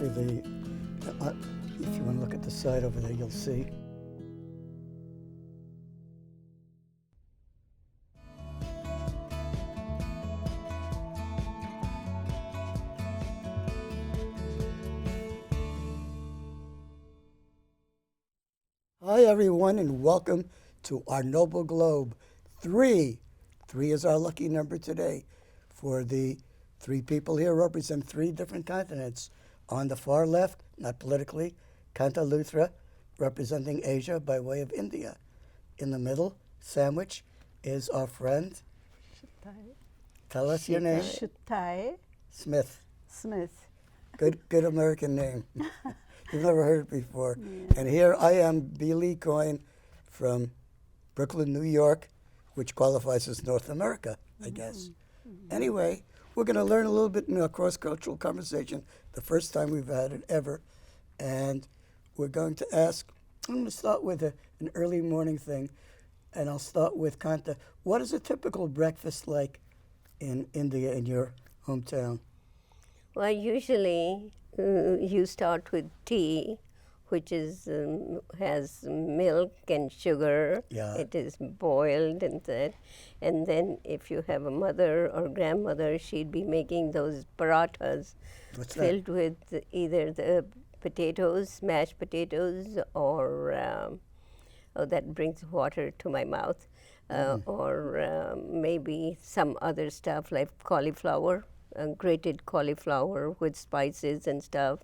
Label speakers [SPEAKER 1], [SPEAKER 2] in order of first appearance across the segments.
[SPEAKER 1] Actually, if you want to look at the side over there, you'll see. Hi, everyone, and welcome to our Noble Globe. 3 is our lucky number today. For the 3 people here represent 3 different continents. On the far left, not politically, Kanta Luthra, representing Asia by way of India. In the middle, sandwich, is our friend.
[SPEAKER 2] Shatai.
[SPEAKER 1] Tell us your name.
[SPEAKER 2] Shatai
[SPEAKER 1] Smith.
[SPEAKER 2] Smith.
[SPEAKER 1] Good American name. You've never heard it before.
[SPEAKER 2] Yeah.
[SPEAKER 1] And here I am, Billy Coyne from Brooklyn, New York, which qualifies as North America, I guess. Anyway, we're going to learn a little bit in a cross-cultural conversation, the first time we've had it ever. And we're going to ask, I'm going to start with an early morning thing, and I'll start with Kanta. What is a typical breakfast like in India, in your hometown?
[SPEAKER 3] Well, usually you start with tea, which is has milk and sugar.
[SPEAKER 1] Yeah.
[SPEAKER 3] It is boiled and that. And then if you have a mother or grandmother, she'd be making those parathas
[SPEAKER 1] What's that?
[SPEAKER 3] filled with either the potatoes, mashed potatoes, or oh, that brings water to my mouth, or maybe some other stuff like cauliflower. Grated cauliflower with spices and stuff,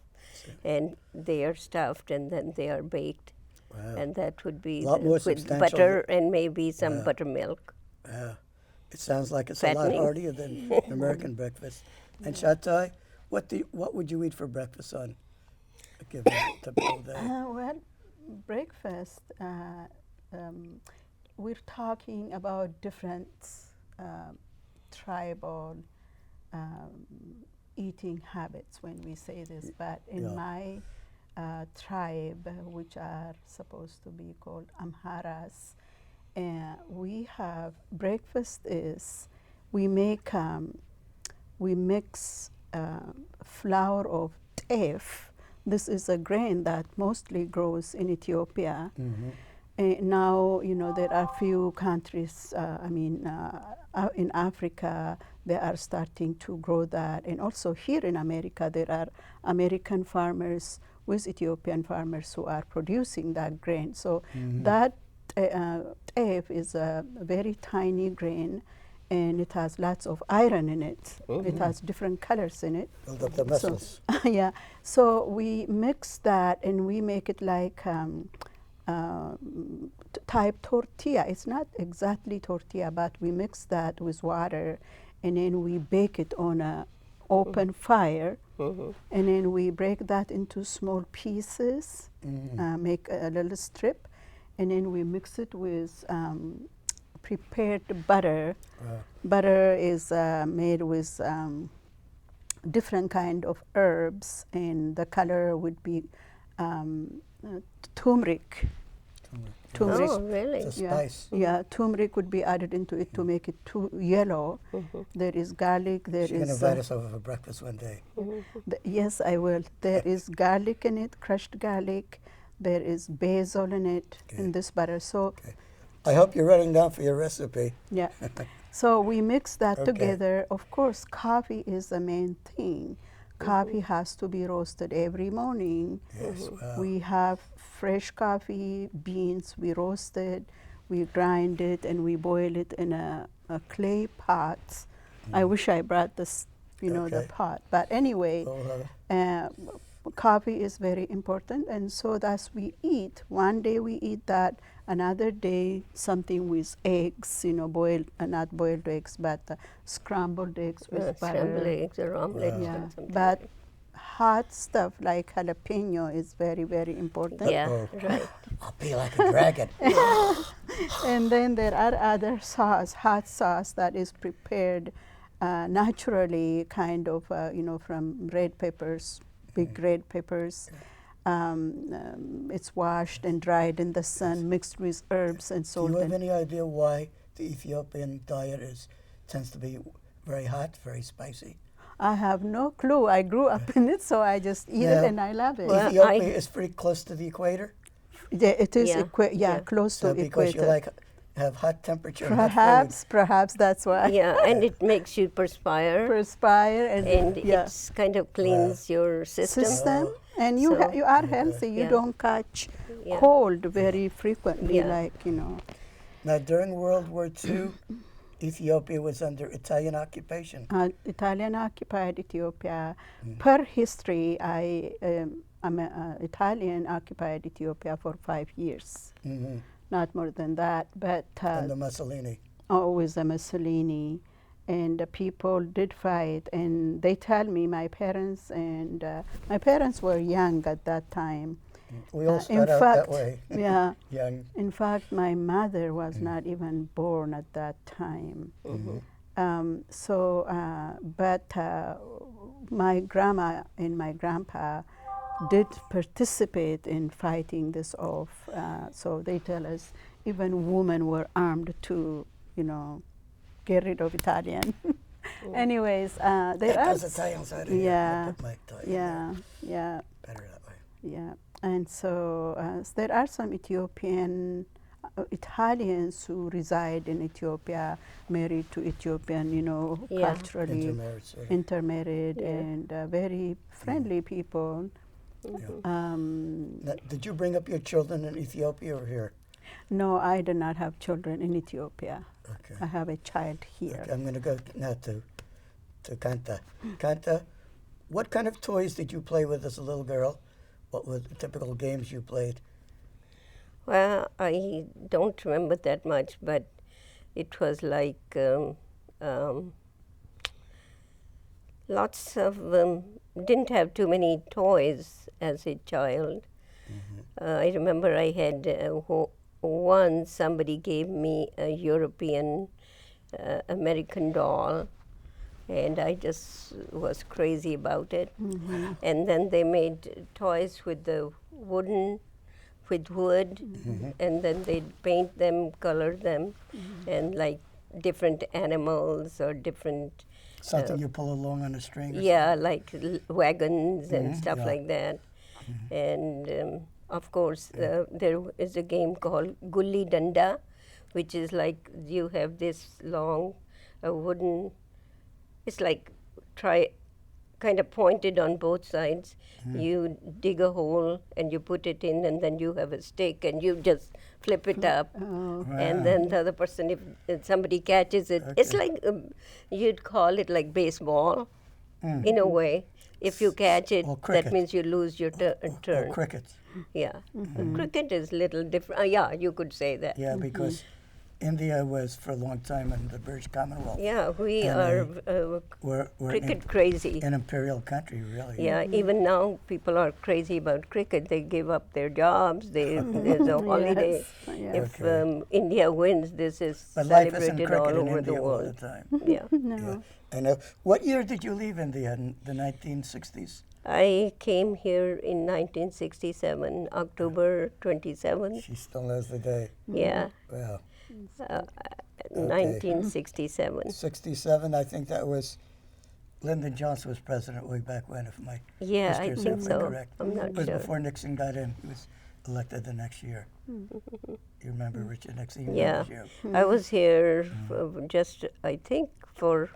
[SPEAKER 3] and they are stuffed and then they are baked.
[SPEAKER 1] Wow.
[SPEAKER 3] And that would be
[SPEAKER 1] A lot more
[SPEAKER 3] with
[SPEAKER 1] substantial
[SPEAKER 3] butter and maybe some buttermilk.
[SPEAKER 1] It sounds like it's a
[SPEAKER 3] Fattening.
[SPEAKER 1] lot heartier than American breakfast. And Shatai, what would you eat for breakfast on a given typical day?
[SPEAKER 2] Well, breakfast, we're talking about different tribal eating habits when we say this, but in my tribe, which are supposed to be called Amharas, we have breakfast is we mix flour of teff. This is a grain that mostly grows in Ethiopia. Now, there are few countries, in Africa, they are starting to grow that. And also here in America, there are American farmers with Ethiopian farmers who are producing that grain. So that teff is a very tiny grain, and it has lots of iron in it. It has different colors in it.
[SPEAKER 1] Build up the muscles.
[SPEAKER 2] So, yeah. So we mix that and we make it like type tortilla. It's not exactly tortilla, but we mix that with water, and then we bake it on a open fire, and then we break that into small pieces, make a little strip, and then we mix it with prepared butter. Butter is made with different kind of herbs, and the color would be turmeric. Turmeric.
[SPEAKER 3] Oh, really?
[SPEAKER 1] It's a spice.
[SPEAKER 2] Yeah, turmeric would be added into it to make it yellow. There is garlic. There
[SPEAKER 1] You're going to
[SPEAKER 2] is.
[SPEAKER 1] invite us over for breakfast one day.
[SPEAKER 2] Yes, I will. There is garlic in it, crushed garlic. There is basil in it, in this butter. So,
[SPEAKER 1] I hope you're writing down for your recipe.
[SPEAKER 2] yeah. So we mix that together. Of course, coffee is the main thing. Coffee has to be roasted every morning.
[SPEAKER 1] Yes, wow.
[SPEAKER 2] We have fresh coffee beans. We roast it, we grind it, and we boil it in a clay pot. I wish I brought this, the pot. But anyway, coffee is very important, and so that's we eat. One day we eat that. Another day something with eggs, boiled, not boiled eggs, but scrambled eggs with butter.
[SPEAKER 3] Scrambled eggs or omelette.
[SPEAKER 2] Yeah,
[SPEAKER 3] or something
[SPEAKER 2] but
[SPEAKER 3] like
[SPEAKER 2] hot stuff like jalapeno is very, very important.
[SPEAKER 3] that. Yeah, right.
[SPEAKER 1] I'll be like a dragon.
[SPEAKER 2] And then there are other hot sauce that is prepared naturally, kind of, from red peppers, big red peppers. It's washed and dried in the sun, mixed with herbs and salt.
[SPEAKER 1] Do you have any idea why the Ethiopian diet tends to be very hot, very spicy?
[SPEAKER 2] I have no clue. I grew up in it, so I just eat it
[SPEAKER 1] Yeah.
[SPEAKER 2] and I love it.
[SPEAKER 3] Well,
[SPEAKER 1] Ethiopia is pretty close to the equator.
[SPEAKER 2] Yeah, it is
[SPEAKER 3] Yeah.
[SPEAKER 2] close
[SPEAKER 1] So
[SPEAKER 2] to
[SPEAKER 1] because you
[SPEAKER 2] equator.
[SPEAKER 1] have hot temperature and hot food.
[SPEAKER 2] Perhaps that's why.
[SPEAKER 3] Yeah, and it makes you perspire,
[SPEAKER 2] Perspire and
[SPEAKER 3] it's kind of cleans your system.
[SPEAKER 2] and
[SPEAKER 3] So-
[SPEAKER 2] you are healthy. You
[SPEAKER 3] Yeah.
[SPEAKER 2] don't catch
[SPEAKER 3] Yeah.
[SPEAKER 2] cold very frequently,
[SPEAKER 3] Yeah.
[SPEAKER 2] like
[SPEAKER 1] Now, during World War II, Ethiopia was under Italian occupation.
[SPEAKER 2] Italian occupied Ethiopia. Per history, Italian occupied Ethiopia for 5 years.
[SPEAKER 1] Hmm.
[SPEAKER 2] Not more than that, but
[SPEAKER 1] Under Mussolini.
[SPEAKER 2] always a Mussolini, and the people did fight. And they tell me my parents were young at that time.
[SPEAKER 1] We all
[SPEAKER 2] in
[SPEAKER 1] start out
[SPEAKER 2] fact,
[SPEAKER 1] that way.
[SPEAKER 2] yeah.
[SPEAKER 1] Young.
[SPEAKER 2] In fact, my mother was not even born at that time. But my grandma and my grandpa did participate in fighting this off. So they tell us even women were armed to, get rid of Italian. Anyways, there are
[SPEAKER 1] Those Italians out of here.
[SPEAKER 2] yeah,
[SPEAKER 1] I'll put my Italian there.
[SPEAKER 2] yeah.
[SPEAKER 1] Better that way.
[SPEAKER 2] Yeah, and so there are some Italians who reside in Ethiopia, married to Ethiopian,
[SPEAKER 3] Yeah.
[SPEAKER 2] culturally
[SPEAKER 1] Intermarried, sorry.
[SPEAKER 2] intermarried,
[SPEAKER 3] Yeah.
[SPEAKER 2] and very friendly people.
[SPEAKER 1] Now, did you bring up your children in Ethiopia or here?
[SPEAKER 2] No, I do not have children in Ethiopia.
[SPEAKER 1] Okay.
[SPEAKER 2] I have a child here.
[SPEAKER 1] Okay, I'm going to go now to Kanta. Kanta, what kind of toys did you play with as a little girl? What were the typical games you played?
[SPEAKER 3] Well, I don't remember that much, but it was like lots of, didn't have too many toys as a child. I remember I had once somebody gave me a European American doll, and I just was crazy about it. And then they made toys with wood, and then they'd paint them, color them, and like different animals or different,
[SPEAKER 1] Something you pull along on a string? Or
[SPEAKER 3] yeah, like wagons and stuff
[SPEAKER 1] yeah.
[SPEAKER 3] like that. And of course, there is a game called Gulli Danda, which is like you have this long wooden, it's like kind of pointed on both sides. You dig a hole and you put it in, and then you have a stick and you just flip it up. And then the other person, if somebody catches it, it's like you'd call it like baseball in a way. If you catch it,
[SPEAKER 1] Or
[SPEAKER 3] that
[SPEAKER 1] cricket.
[SPEAKER 3] means you lose your turn.
[SPEAKER 1] Or crickets.
[SPEAKER 3] Yeah. Cricket is little different. Yeah, you could say that.
[SPEAKER 1] Yeah, because India was for a long time in the British Commonwealth.
[SPEAKER 3] Yeah, we
[SPEAKER 1] And
[SPEAKER 3] are
[SPEAKER 1] We're
[SPEAKER 3] cricket crazy.
[SPEAKER 1] an imperial country, really.
[SPEAKER 3] Yeah, even now people are crazy about cricket. They give up their jobs. There's a holiday.
[SPEAKER 2] Yes.
[SPEAKER 3] If
[SPEAKER 1] Okay.
[SPEAKER 3] India wins, this is
[SPEAKER 1] But life isn't
[SPEAKER 3] celebrated
[SPEAKER 1] cricket
[SPEAKER 3] all
[SPEAKER 1] in
[SPEAKER 3] over
[SPEAKER 1] India
[SPEAKER 3] the
[SPEAKER 1] all the
[SPEAKER 3] world.
[SPEAKER 1] time.
[SPEAKER 3] Yeah.
[SPEAKER 2] No.
[SPEAKER 1] Yeah. And what year did you leave India? In the 1960s?
[SPEAKER 3] I came here in 1967, October 27th.
[SPEAKER 1] She still knows the day.
[SPEAKER 3] Yeah,
[SPEAKER 1] Wow.
[SPEAKER 3] 1967.
[SPEAKER 1] 67, I think that was Lyndon Johnson was president way back when, if my
[SPEAKER 3] Yeah, I
[SPEAKER 1] history is
[SPEAKER 3] think
[SPEAKER 1] definitely
[SPEAKER 3] so.
[SPEAKER 1] correct.
[SPEAKER 3] I'm not
[SPEAKER 1] It was
[SPEAKER 3] sure.
[SPEAKER 1] before Nixon got in. He was elected the next year. You remember Richard Nixon? He
[SPEAKER 3] Yeah.
[SPEAKER 1] remembers you.
[SPEAKER 3] I was here just, I think, for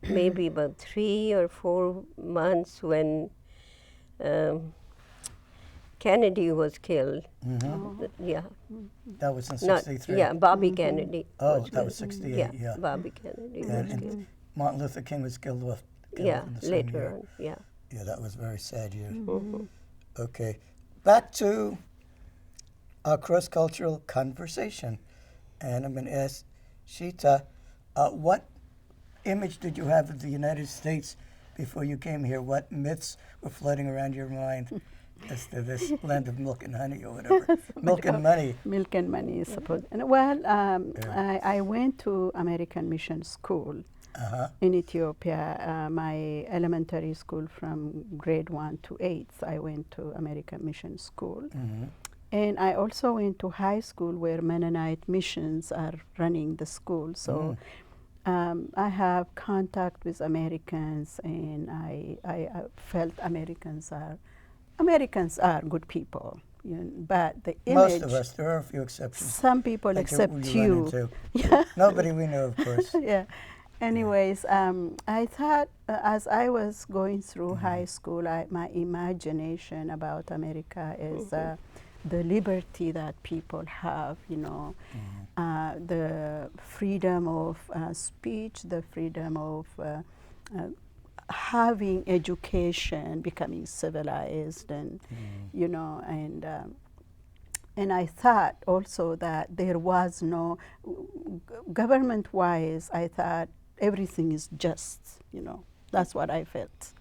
[SPEAKER 3] maybe about 3 or 4 months when Kennedy was killed. Yeah,
[SPEAKER 1] That was in
[SPEAKER 3] not
[SPEAKER 1] 63.
[SPEAKER 3] yeah, Bobby Kennedy.
[SPEAKER 1] Oh,
[SPEAKER 3] was
[SPEAKER 1] that was
[SPEAKER 3] killed.
[SPEAKER 1] 68, yeah.
[SPEAKER 3] Bobby Kennedy
[SPEAKER 1] Yeah,
[SPEAKER 3] was killed.
[SPEAKER 1] and Martin Luther King was killed in the same
[SPEAKER 3] Later
[SPEAKER 1] year.
[SPEAKER 3] on. Yeah.
[SPEAKER 1] Yeah, that was a very sad year.
[SPEAKER 3] Mm-hmm.
[SPEAKER 1] Okay, back to our cross-cultural conversation. And I'm going to ask Shita, what image did you have of the United States before you came here? What myths were floating around your mind as to this land of milk and honey or whatever? Milk and money.
[SPEAKER 2] Milk and money is supposed. And well, I went to American Mission School in Ethiopia. My elementary school from grade 1 to 8, I went to American Mission School. And I also went to high school where Mennonite missions are running the school. So I have contact with Americans, and I felt Americans are good people. But the
[SPEAKER 1] Most
[SPEAKER 2] image,
[SPEAKER 1] of us. There are a few exceptions.
[SPEAKER 2] some people
[SPEAKER 1] Like
[SPEAKER 2] except
[SPEAKER 1] run
[SPEAKER 2] you.
[SPEAKER 1] into.
[SPEAKER 2] Yeah.
[SPEAKER 1] Nobody we know, of course.
[SPEAKER 2] Yeah. Anyways, I thought as I was going through high school, my imagination about America is the liberty that people have, the freedom of speech, the freedom of having education, becoming civilized, and and I thought also that there was no government-wise. I thought everything is just, that's what I felt.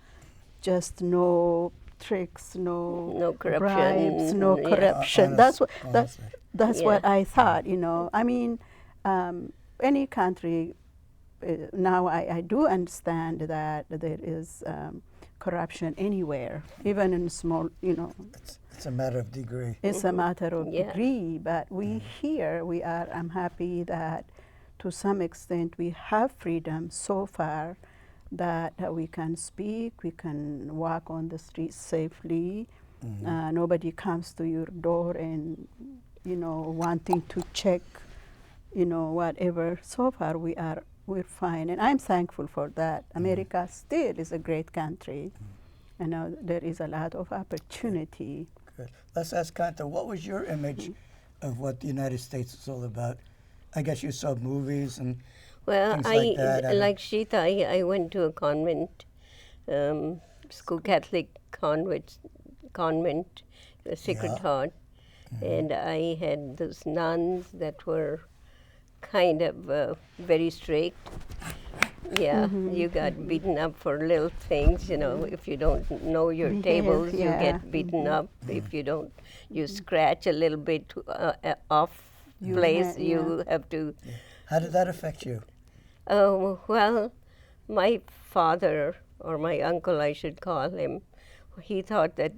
[SPEAKER 2] Just no tricks, no
[SPEAKER 3] No corruption.
[SPEAKER 2] bribes, no
[SPEAKER 3] Yeah.
[SPEAKER 2] corruption.
[SPEAKER 1] Honestly.
[SPEAKER 2] That's
[SPEAKER 3] Yeah.
[SPEAKER 2] what I thought. I mean, any country. Now I do understand that there is corruption anywhere, even in small.
[SPEAKER 1] It's a matter of degree.
[SPEAKER 2] It's a matter of
[SPEAKER 3] Yeah.
[SPEAKER 2] degree, but I'm happy that to some extent we have freedom so far that we can speak, we can walk on the streets safely. Nobody comes to your door and, wanting to check, whatever. So far we're fine, and I'm thankful for that. America still is a great country. There is a lot of opportunity.
[SPEAKER 1] Good. Let's ask Kanta, what was your image of what the United States is all about? I guess you saw movies and
[SPEAKER 3] Well,
[SPEAKER 1] things like that.
[SPEAKER 3] like Shatai, I went to a convent, school, Catholic convent, Sacred
[SPEAKER 1] Yeah.
[SPEAKER 3] Heart, and I had those nuns that were kind of very strict. Yeah, you got beaten up for little things, if you don't know your
[SPEAKER 2] Behave,
[SPEAKER 3] tables, you
[SPEAKER 2] yeah.
[SPEAKER 3] get beaten up. If you don't, you scratch a little bit off place, you have to.
[SPEAKER 1] How did that affect you?
[SPEAKER 3] Oh, well, my father, or my uncle, I should call him, he thought that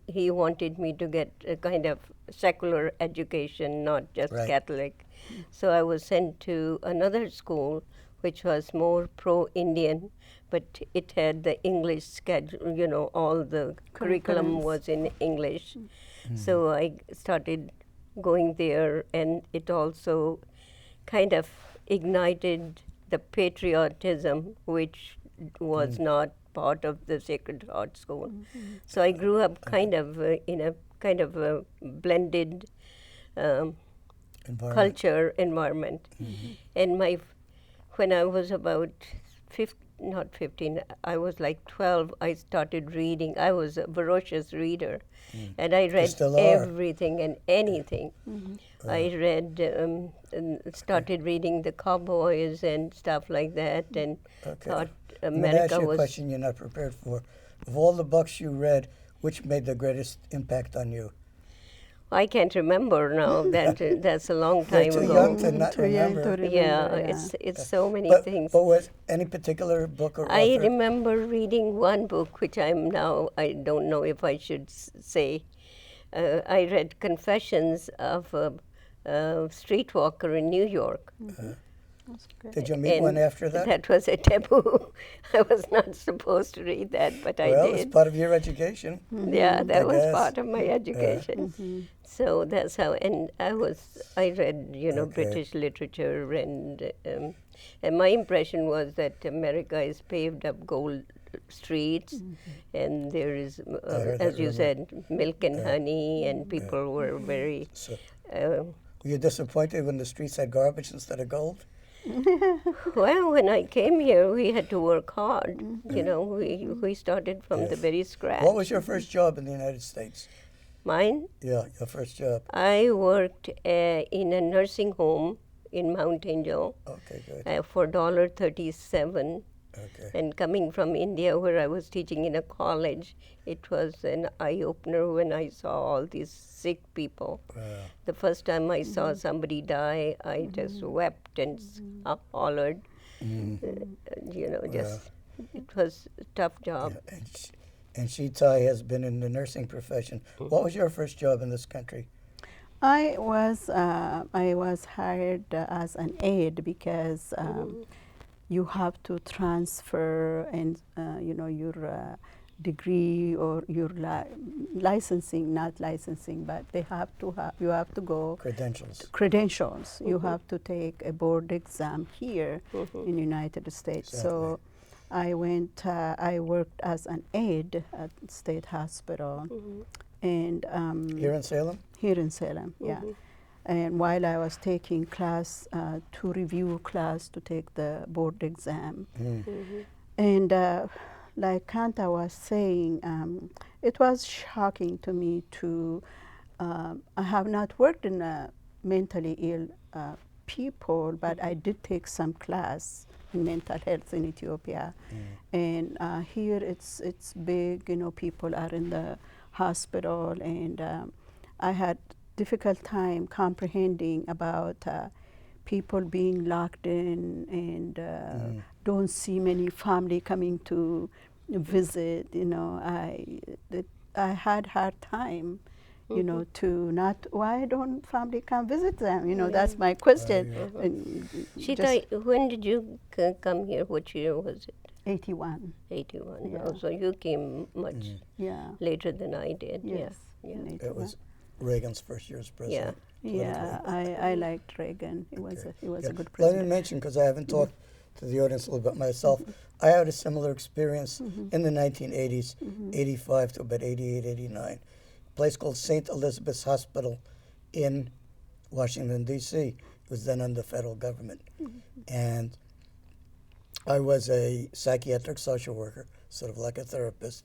[SPEAKER 3] he wanted me to get a kind of secular education, not just
[SPEAKER 1] Right.
[SPEAKER 3] Catholic. So I was sent to another school, which was more pro-Indian, but it had the English schedule, all the curriculum
[SPEAKER 2] Curriculums.
[SPEAKER 3] was in English. So I started going there, and it also kind of ignited the patriotism, which was not part of the Sacred Heart School. So I grew up kind of in a kind of a blended
[SPEAKER 1] Environment.
[SPEAKER 3] culture environment. And when I was about 15, I was like 12, I started reading. I was a voracious reader, and I read
[SPEAKER 1] still are.
[SPEAKER 3] everything and anything. I read, and started reading the cowboys and stuff like that, and
[SPEAKER 1] Okay.
[SPEAKER 3] thought
[SPEAKER 1] I'm going to ask
[SPEAKER 3] America
[SPEAKER 1] you a
[SPEAKER 3] was.
[SPEAKER 1] question you're not prepared for. Of all the books you read, which made the greatest impact on you?
[SPEAKER 3] I can't remember now. That's a long
[SPEAKER 1] You're
[SPEAKER 3] time
[SPEAKER 1] too
[SPEAKER 3] ago.
[SPEAKER 1] young to not
[SPEAKER 2] Too young
[SPEAKER 1] remember.
[SPEAKER 2] to
[SPEAKER 3] Yeah,
[SPEAKER 2] remember,
[SPEAKER 3] it's so many
[SPEAKER 1] But
[SPEAKER 3] things.
[SPEAKER 1] was any particular book or
[SPEAKER 3] I
[SPEAKER 1] author?
[SPEAKER 3] remember reading one book, which I don't know if I should say. I read Confessions of a Streetwalker in New York.
[SPEAKER 2] That's great.
[SPEAKER 1] Did you meet one
[SPEAKER 3] And
[SPEAKER 1] after that?
[SPEAKER 3] That was a taboo. I was not supposed to read that, but I
[SPEAKER 1] Well,
[SPEAKER 3] did.
[SPEAKER 1] it's part of your education.
[SPEAKER 3] Yeah, that
[SPEAKER 1] I
[SPEAKER 3] was
[SPEAKER 1] guess.
[SPEAKER 3] part of my education. So that's how, and I read,
[SPEAKER 1] Okay.
[SPEAKER 3] British literature, and my impression was that America is paved up gold streets, and there is,
[SPEAKER 1] heard
[SPEAKER 3] as
[SPEAKER 1] that
[SPEAKER 3] you
[SPEAKER 1] rumor.
[SPEAKER 3] said, milk and honey, and people were very.
[SPEAKER 1] So,
[SPEAKER 3] Uh,
[SPEAKER 1] were you disappointed when the streets had garbage instead of gold?
[SPEAKER 3] well, when I came here, we had to work hard. We started from the very scratch.
[SPEAKER 1] What was your first job in the United States?
[SPEAKER 3] Mine?
[SPEAKER 1] Yeah, your first job.
[SPEAKER 3] I worked in a nursing home in Mount Angel
[SPEAKER 1] Okay, good.
[SPEAKER 3] for $1.37.
[SPEAKER 1] Okay.
[SPEAKER 3] And coming from India, where I was teaching in a college, it was an eye-opener when I saw all these sick people.
[SPEAKER 1] Wow.
[SPEAKER 3] The first time I saw somebody die, I just wept and hollered. Just it was a tough job.
[SPEAKER 1] Yeah, and Shatai has been in the nursing profession. What was your first job in this country?
[SPEAKER 2] I was hired as an aide because you have to transfer and your degree or your licensing, not licensing, but you have to go credentials. You have to take a board exam here in United States.
[SPEAKER 1] Exactly.
[SPEAKER 2] So I worked as an aide at State Hospital, and
[SPEAKER 1] Here in Salem?
[SPEAKER 2] here in Salem, yeah. And while I was taking class, to review class to take the board exam, and like Kanta was saying, it was shocking to me to, I have not worked in mentally ill people, but I did take some class in mental health in Ethiopia. And here it's big, people are in the hospital, and I had difficult time comprehending about people being locked in and don't see many family coming to visit. I had hard time, to not, why don't family come visit them? That's my question. And
[SPEAKER 3] Shatai, when did you come here? What year was it?
[SPEAKER 2] 81.
[SPEAKER 3] 81.
[SPEAKER 2] Yeah.
[SPEAKER 3] Oh, so you came much
[SPEAKER 2] Yeah.
[SPEAKER 3] later than I did.
[SPEAKER 2] Yes.
[SPEAKER 3] Yeah.
[SPEAKER 2] in
[SPEAKER 3] Yeah.
[SPEAKER 2] 81.
[SPEAKER 1] It was Reagan's first year as president.
[SPEAKER 2] Yeah, I liked Reagan. He was
[SPEAKER 1] Okay.
[SPEAKER 2] he was
[SPEAKER 1] Yeah.
[SPEAKER 2] a good
[SPEAKER 1] Let me
[SPEAKER 2] president.
[SPEAKER 1] mention, because I haven't talked to the audience a little bit myself, I had a similar experience in the 1980s, 85 to about 88, 89. A place called St. Elizabeth's Hospital in Washington, D.C. It was then under federal government. And I was a psychiatric social worker, sort of like a therapist,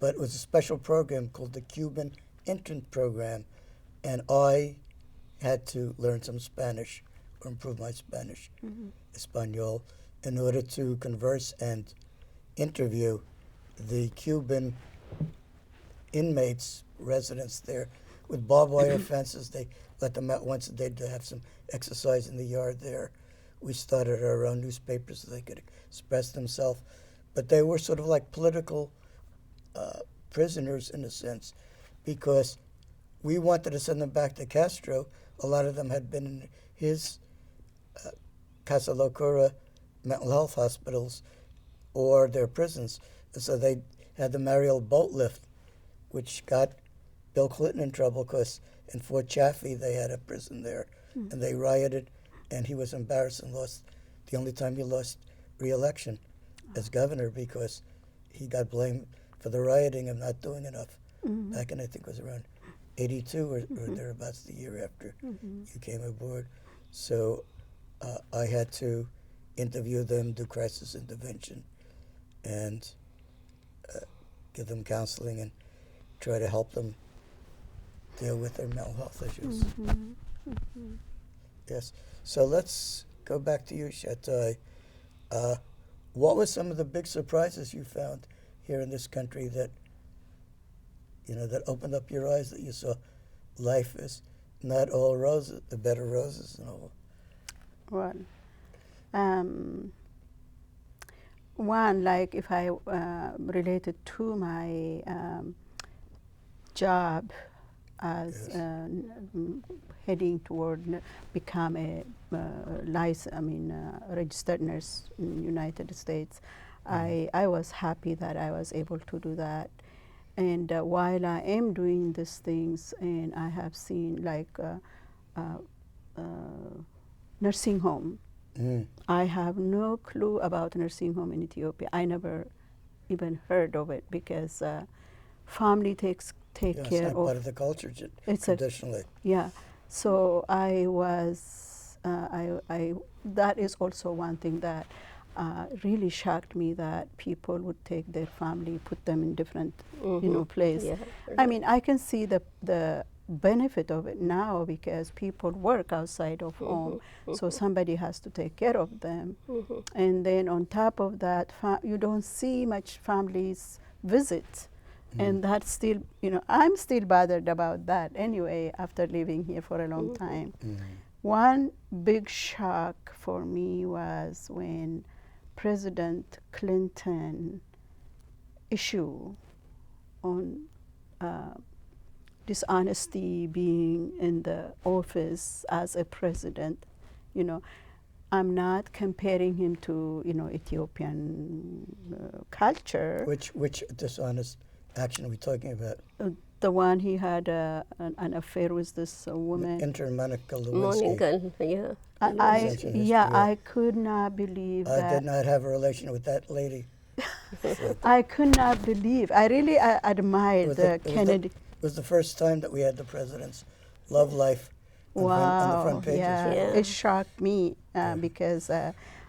[SPEAKER 1] but it was a special program called the Cuban Entrant Program, and I had to learn some Spanish or improve my Spanish, Espanol, in order to converse and interview the Cuban inmates, residents there, with barbed wire fences. They let them out once a day to have some exercise in the yard there. We started our own newspapers so they could express themselves. But they were sort of like political prisoners in a sense, because we wanted to send them back to Castro. A lot of them had been in his Casa Locura mental health hospitals or their prisons. And so they had the Mariel boat lift, which got Bill Clinton in trouble because in Fort Chaffee they had a prison there, and they rioted, and he was embarrassed and lost, the only time he lost re-election as governor, because he got blamed for the rioting of not doing enough. Back in, I think it was around 82 or thereabouts, the year after you came aboard. So I had to interview them, do crisis intervention, and give them counseling and try to help them deal with their mental health issues. Yes. So let's go back to you, Shatai. What were some of the big surprises you found here in this country that, that opened up your eyes, that you saw life is not all roses, the bed of roses and all?
[SPEAKER 2] Well, one, like if I related to my job as heading toward become a registered nurse in the United States, I was happy that I was able to do that. And while I am doing these things, and I have seen like nursing home, I have no clue about nursing home in Ethiopia. I never even heard of it because family take
[SPEAKER 1] It's
[SPEAKER 2] care
[SPEAKER 1] not
[SPEAKER 2] of.
[SPEAKER 1] part of the culture
[SPEAKER 2] It's
[SPEAKER 1] traditionally.
[SPEAKER 2] Yeah, so I was, that is also one thing that really shocked me, that people would take their family, put them in different, place.
[SPEAKER 3] Yeah.
[SPEAKER 2] I mean, I can see the benefit of it now because people work outside of home, so somebody has to take care of them. And then on top of that, you don't see much families visit. And that's still, I'm still bothered about that anyway after living here for a long time. One big shock for me was when President Clinton issued on dishonesty being in the office as a president. You know, I'm not comparing him to, you know, Ethiopian culture.
[SPEAKER 1] Which dishonest action are we talking about?
[SPEAKER 2] The one he had an affair with this woman.
[SPEAKER 1] Intern Monica Lewinsky.
[SPEAKER 3] Monica, yeah.
[SPEAKER 2] I could not believe
[SPEAKER 1] I
[SPEAKER 2] that.
[SPEAKER 1] did not have a relation with that lady.
[SPEAKER 2] I could not believe. I really admired Kennedy.
[SPEAKER 1] It was the first time that we had the president's love life on the front pages.
[SPEAKER 2] Yeah,
[SPEAKER 3] Yeah.
[SPEAKER 2] it shocked me because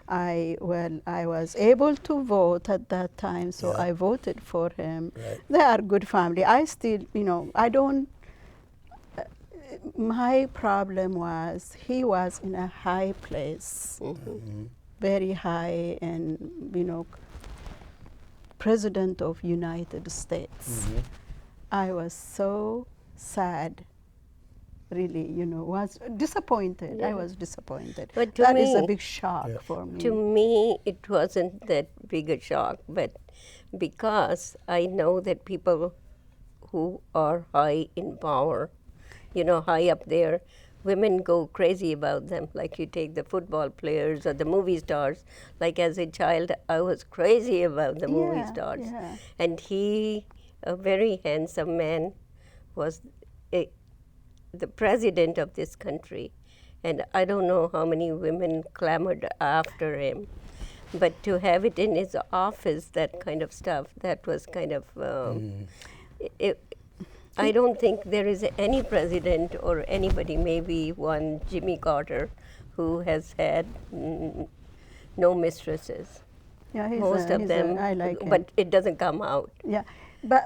[SPEAKER 2] I was able to vote at that time, so
[SPEAKER 1] Yeah.
[SPEAKER 2] I voted for him.
[SPEAKER 1] Right.
[SPEAKER 2] They are good family. I still, you know, I don't. My problem was he was in a high place, very high, and you know, president of United States. I was so sad. Really, you know, was disappointed. I
[SPEAKER 3] Yeah.
[SPEAKER 2] was disappointed.
[SPEAKER 3] But to
[SPEAKER 2] That is a
[SPEAKER 3] me-
[SPEAKER 2] big shock
[SPEAKER 1] Yeah.
[SPEAKER 2] for me.
[SPEAKER 3] To me, it wasn't that big a shock, but because I know that people who are high in power, you know, high up there, women go crazy about them. Like you take the football players or the movie stars. Like as a child, I was crazy about the movie
[SPEAKER 2] Yeah,
[SPEAKER 3] stars.
[SPEAKER 2] yeah.
[SPEAKER 3] And he, a very handsome man, was the president of this country. And I don't know how many women clamored after him. But to have it in his office, that kind of stuff, that was kind of. I don't think there is any president or anybody, maybe one Jimmy Carter, who has had no mistresses.
[SPEAKER 2] Yeah,
[SPEAKER 3] Most of them,
[SPEAKER 2] I like him.
[SPEAKER 3] but it doesn't come out.
[SPEAKER 2] Yeah, but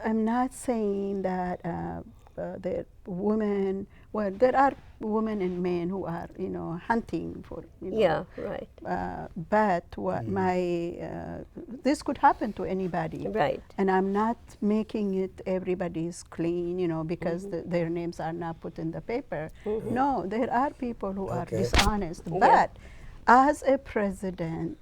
[SPEAKER 2] I'm not saying that the women. Well, there are women and men who are, you know, hunting for, you know.
[SPEAKER 3] Yeah, right.
[SPEAKER 2] But what this could happen to anybody.
[SPEAKER 3] Right.
[SPEAKER 2] And I'm not making it everybody's clean, you know, because their names are not put in the paper. No, there are people who are dishonest.
[SPEAKER 3] Yeah.
[SPEAKER 2] But as a president,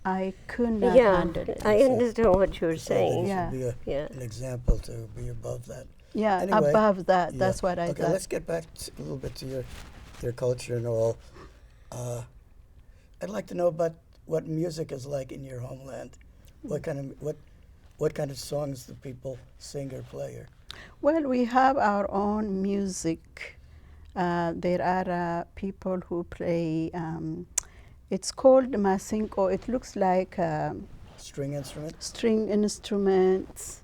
[SPEAKER 2] I could not handle it.
[SPEAKER 3] I understand what you're saying.
[SPEAKER 1] There
[SPEAKER 2] Yeah.
[SPEAKER 1] should be
[SPEAKER 3] Yeah.
[SPEAKER 1] an example to be above that.
[SPEAKER 2] Yeah,
[SPEAKER 1] Anyway,
[SPEAKER 2] above that,
[SPEAKER 1] yeah.
[SPEAKER 2] that's what I
[SPEAKER 1] Okay,
[SPEAKER 2] thought.
[SPEAKER 1] let's get back a little bit to your culture and all. I'd like to know about what music is like in your homeland. What kind of songs do people sing or play here?
[SPEAKER 2] Well, we have our own music. There are people who play. It's called masinko. It looks like
[SPEAKER 1] String instruments?
[SPEAKER 2] string instruments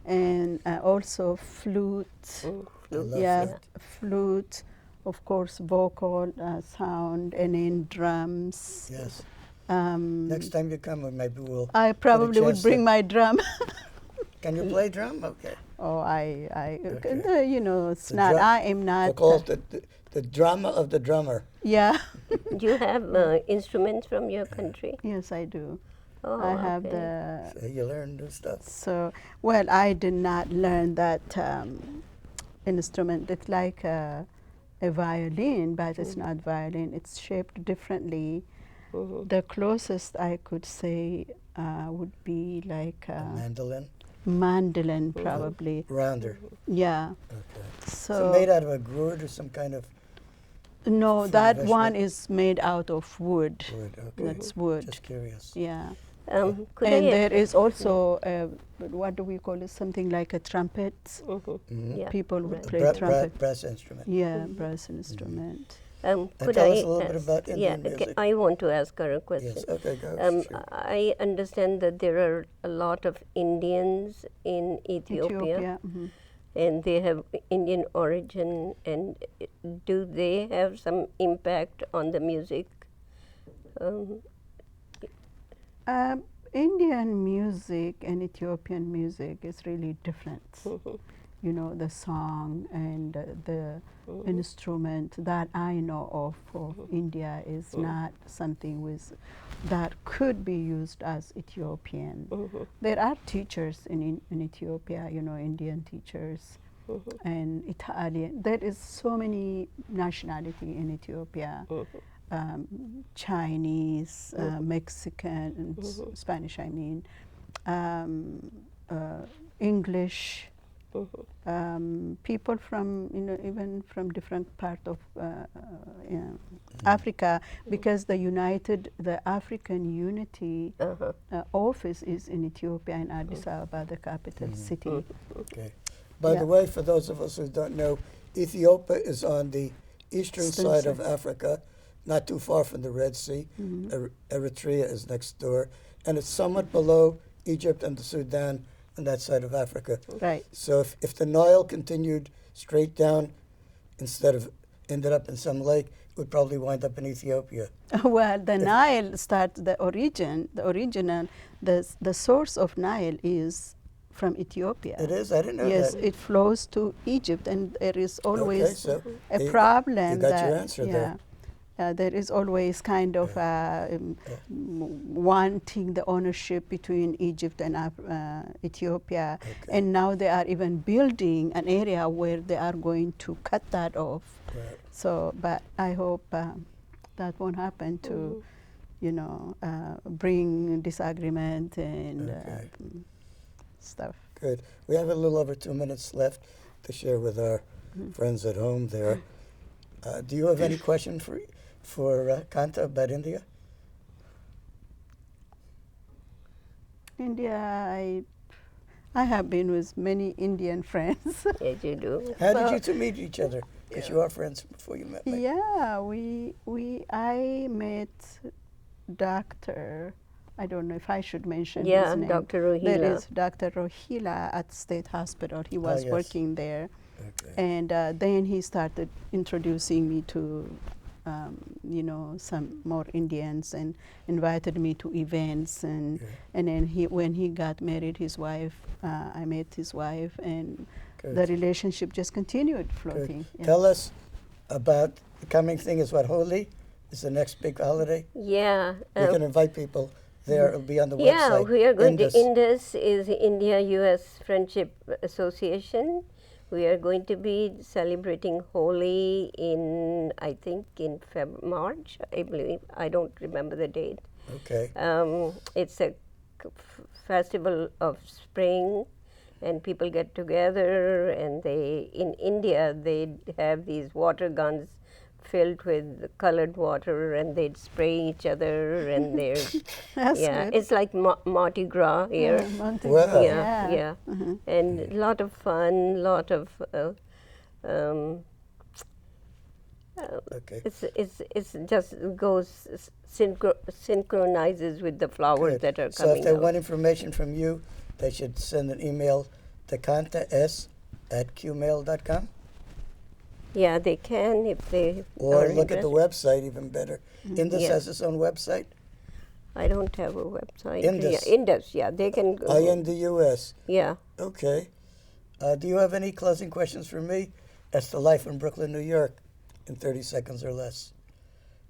[SPEAKER 2] and also flute.
[SPEAKER 1] I love
[SPEAKER 2] Yeah,
[SPEAKER 1] flute.
[SPEAKER 2] flute. Of course, vocal sound, and then drums.
[SPEAKER 1] Yes.
[SPEAKER 2] Um,
[SPEAKER 1] Next time you come, maybe we'll.
[SPEAKER 2] I probably would
[SPEAKER 1] chance
[SPEAKER 2] bring
[SPEAKER 1] to-
[SPEAKER 2] my drum.
[SPEAKER 1] Can you play drum? Okay.
[SPEAKER 2] Oh,
[SPEAKER 1] Okay.
[SPEAKER 2] you know, it's
[SPEAKER 1] The
[SPEAKER 2] not.
[SPEAKER 1] drum-
[SPEAKER 2] I am not.
[SPEAKER 1] We'll call it the drama of the drummer.
[SPEAKER 2] Yeah.
[SPEAKER 3] Do you have instruments from your country?
[SPEAKER 2] Yes, I do.
[SPEAKER 3] Oh,
[SPEAKER 2] I have
[SPEAKER 3] okay.
[SPEAKER 1] So you learn new stuff.
[SPEAKER 2] So, well, I did not learn that instrument. It's like a violin, but it's not violin. It's shaped differently. The closest I could say would be like
[SPEAKER 1] A mandolin,
[SPEAKER 2] mandolin, probably.
[SPEAKER 1] rounder.
[SPEAKER 2] Yeah.
[SPEAKER 1] Okay.
[SPEAKER 2] So,
[SPEAKER 1] So made out of a gourd or some kind of
[SPEAKER 2] no,
[SPEAKER 1] from
[SPEAKER 2] that
[SPEAKER 1] vegetable?
[SPEAKER 2] one is made out of wood.
[SPEAKER 1] wood? Okay.
[SPEAKER 2] That's wood.
[SPEAKER 1] Just curious.
[SPEAKER 2] Yeah.
[SPEAKER 3] Could
[SPEAKER 2] And
[SPEAKER 3] I,
[SPEAKER 2] there is also, what do we call it? Something like a trumpet.
[SPEAKER 1] Mhm.
[SPEAKER 3] Yeah.
[SPEAKER 2] People who
[SPEAKER 3] Right.
[SPEAKER 2] play trumpet.
[SPEAKER 1] Brass instrument.
[SPEAKER 2] Yeah, brass instrument.
[SPEAKER 3] could
[SPEAKER 1] tell
[SPEAKER 3] I
[SPEAKER 1] us a little bit
[SPEAKER 3] ask-
[SPEAKER 1] about
[SPEAKER 3] yeah,
[SPEAKER 1] Indian
[SPEAKER 3] okay,
[SPEAKER 1] music.
[SPEAKER 3] I want to ask her a question.
[SPEAKER 1] Yes. Okay. Go. Sure.
[SPEAKER 3] I understand that there are a lot of Indians in Ethiopia,
[SPEAKER 2] Mhm.
[SPEAKER 3] and they have Indian origin. And do they have some impact on the music?
[SPEAKER 2] Indian music and Ethiopian music is really different. You know, the song and the instrument that I know of for India is not something that could be used as Ethiopian. There are teachers in Ethiopia, you know, Indian teachers and Italian. There is so many nationality in Ethiopia. Chinese, Mexican, Spanish, I mean, English, people from, even from different part of Africa, because the African Unity office is in Ethiopia, in Addis Ababa, the capital city.
[SPEAKER 1] Okay. By the way, for those of us who don't know, Ethiopia is on the eastern side of Africa, not too far from the Red Sea. Eritrea is next door, and it's somewhat below Egypt and the Sudan on that side of Africa.
[SPEAKER 2] Right.
[SPEAKER 1] So if the Nile continued straight down instead of ended up in some lake, it would probably wind up in Ethiopia.
[SPEAKER 2] Well, the Nile starts, the original, the source of Nile is from Ethiopia.
[SPEAKER 1] It is? I didn't know
[SPEAKER 2] Yes,
[SPEAKER 1] that.
[SPEAKER 2] it flows to Egypt, and there is always
[SPEAKER 1] so
[SPEAKER 2] a problem.
[SPEAKER 1] You got
[SPEAKER 2] that,
[SPEAKER 1] your answer there.
[SPEAKER 2] There is always kind of wanting the ownership between Egypt and Ethiopia.
[SPEAKER 1] Okay.
[SPEAKER 2] And now they are even building an area where they are going to cut that off.
[SPEAKER 1] Right.
[SPEAKER 2] So, but I hope that won't happen to, bring disagreement and stuff.
[SPEAKER 1] Good. We have a little over 2 minutes left to share with our friends at home there. Do you have any question for Kanta about India?
[SPEAKER 2] India, I have been with many Indian friends.
[SPEAKER 3] Yes, you do.
[SPEAKER 1] How did you two meet each other? Because you are friends before you met me.
[SPEAKER 2] Yeah, I met Dr. I don't know if I should mention his name.
[SPEAKER 3] Dr. Rohila.
[SPEAKER 2] There is Dr. Rohila at State Hospital. He was
[SPEAKER 1] yes.
[SPEAKER 2] working there.
[SPEAKER 1] Okay.
[SPEAKER 2] And then he started introducing me to, some more Indians, and invited me to events. And then when he got married, his wife, I met his wife, and the relationship just continued floating.
[SPEAKER 1] Yeah. Tell us about the coming thing. Is what Holi is the next big holiday?
[SPEAKER 3] Yeah.
[SPEAKER 1] We can invite people there. It'll be on the website.
[SPEAKER 3] Yeah, we are going
[SPEAKER 1] Indus.
[SPEAKER 3] to Indus is India-U.S. Friendship Association. We are going to be celebrating Holi in, I think, in March, I believe. I don't remember the date.
[SPEAKER 1] Okay.
[SPEAKER 3] It's a festival of spring, and people get together, and in India, they have these water guns filled with colored water, and they'd spray each other, and they're
[SPEAKER 2] That's good.
[SPEAKER 3] it's like Mardi Gras here.
[SPEAKER 1] Wow.
[SPEAKER 3] Yeah. And a lot of fun, lot of
[SPEAKER 1] Okay.
[SPEAKER 3] it's just goes synchronizes with the flowers
[SPEAKER 1] Good.
[SPEAKER 3] that are
[SPEAKER 1] So
[SPEAKER 3] coming
[SPEAKER 1] if they
[SPEAKER 3] out.
[SPEAKER 1] want information from you, they should send an email to kantas@qmail.com.
[SPEAKER 3] Yeah, they can if they
[SPEAKER 1] Or
[SPEAKER 3] are
[SPEAKER 1] look at the
[SPEAKER 3] interested.
[SPEAKER 1] website, even better. Indus
[SPEAKER 3] Yeah.
[SPEAKER 1] has its own website.
[SPEAKER 3] I don't have a website.
[SPEAKER 1] Indus.
[SPEAKER 3] Yeah, Indus. Yeah, they can go.
[SPEAKER 1] INDUS.
[SPEAKER 3] Yeah.
[SPEAKER 1] Okay. Do you have any closing questions for me? That's the life in Brooklyn, New York, in 30 seconds or less.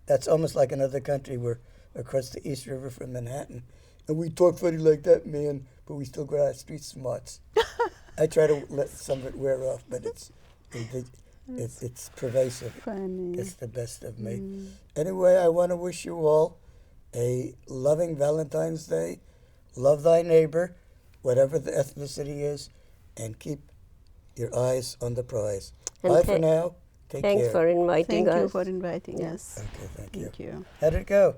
[SPEAKER 1] That's almost like another country. We're across the East River from Manhattan. And we talk funny like that, man, but we still got our street smarts. I try to let some of it wear off, but it's pervasive.
[SPEAKER 2] Funny.
[SPEAKER 1] It's the best of me. Anyway, I want to wish you all a loving Valentine's Day. Love thy neighbor, whatever the ethnicity is, and keep your eyes on the prize.
[SPEAKER 3] And
[SPEAKER 1] Bye for now. Take
[SPEAKER 3] Thanks
[SPEAKER 1] care.
[SPEAKER 3] for inviting
[SPEAKER 2] Thank
[SPEAKER 3] us.
[SPEAKER 2] you for inviting us.
[SPEAKER 1] Okay, thank you.
[SPEAKER 2] Thank you.
[SPEAKER 1] How'd it go?